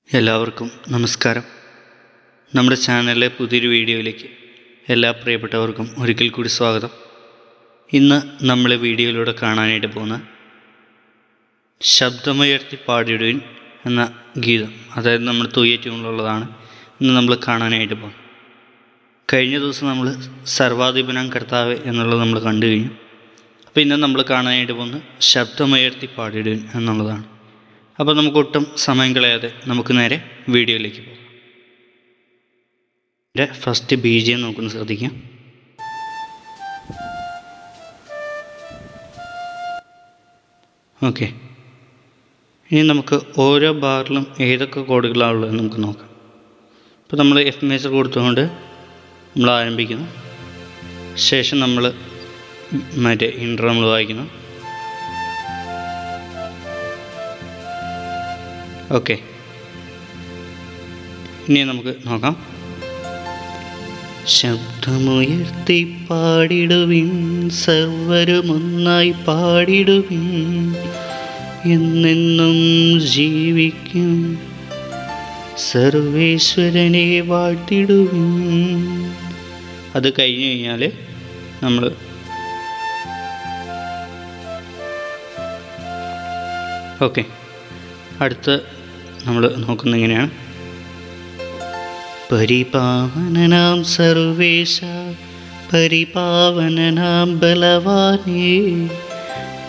എല്ലാവർക്കും നമസ്കാരം. നമ്മുടെ ചാനലിലെ പുതിയൊരു വീഡിയോയിലേക്ക് എല്ലാ പ്രിയപ്പെട്ടവർക്കും ഒരിക്കൽ കൂടി സ്വാഗതം. ഇന്ന് നമ്മൾ വീഡിയോയിലൂടെ കാണാനായിട്ട് പോകുന്ന ശബ്ദമുയർത്തി പാടിടുവിൻ എന്ന ഗീതം, അതായത് നമ്മൾ തൂയ ട്യൂണിലുള്ളതാണ് ഇന്ന് നമ്മൾ കാണാനായിട്ട് പോകും. കഴിഞ്ഞ ദിവസം നമ്മൾ സർവാധിപനാം കർത്താവേ എന്നുള്ളത് നമ്മൾ കണ്ടു കഴിഞ്ഞു. അപ്പോൾ ഇന്ന് നമ്മൾ കാണാനായിട്ട് പോകുന്നത് ശബ്ദമുയർത്തി പാടിടുവിൻ എന്നുള്ളതാണ്. അപ്പോൾ നമുക്ക് ഒട്ടും സമയം കളയാതെ നമുക്ക് നേരെ വീഡിയോയിലേക്ക് പോകാം. എൻ്റെ ഫസ്റ്റ് BGM നമുക്കൊന്ന് ശ്രദ്ധിക്കാം. ഓക്കെ, ഇനി നമുക്ക് ഓരോ ബാറിലും ഏതൊക്കെ കോഡുകളാണ് ഉള്ളതെന്ന് നമുക്ക് നോക്കാം. ഇപ്പോൾ നമ്മൾ F മേജർ കൊടുത്തുകൊണ്ട് നമ്മൾ ആരംഭിക്കുന്നു. ശേഷം നമ്മൾ മറ്റേ ഇൻട്രോ നമ്മൾ വായിക്കുന്നു. ഓക്കെ, ഇനി നമുക്ക് നോക്കാം. ശബ്ദമുയർത്തി പാടിടുവിൻ, സർവരുമൊന്നായി പാടിടുവിൻ, എന്നെന്നും ജീവിക്കും സർവേശ്വരനെ വാഴ്ത്തിടുവിൻ. അത് കഴിഞ്ഞ് കഴിഞ്ഞാൽ നമ്മൾ ഓക്കെ, അടുത്ത നമ്മൾ നോക്കുന്നത് എങ്ങനെയാണ്. പരിപാവനനാം സർവേശ, പരിപാവനനാം ബലവാനേ,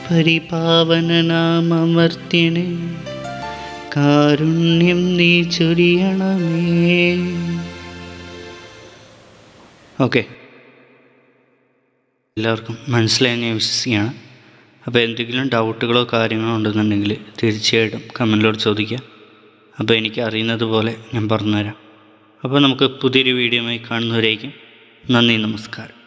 പരിപാവനനാം അമർത്യനേ, കാരുണ്യം നീ ചൊരിയണമേ. ഓക്കെ, എല്ലാവർക്കും മനസ്സിലായെന്ന് ഞാൻ വിശ്വസിക്കുകയാണ്. അപ്പോൾ എന്തെങ്കിലും ഡൗട്ടുകളോ കാര്യങ്ങളോ ഉണ്ടെന്നുണ്ടെങ്കിൽ തീർച്ചയായിട്ടും കമൻറ്റിലൂടെ ചോദിക്കുക. അപ്പോൾ എനിക്ക് അറിയുന്നത് പോലെ ഞാൻ പറഞ്ഞുതരാം. അപ്പോൾ നമുക്ക് പുതിയൊരു വീഡിയോയുമായി കാണുന്നവരേക്കും നന്ദി, നമസ്കാരം.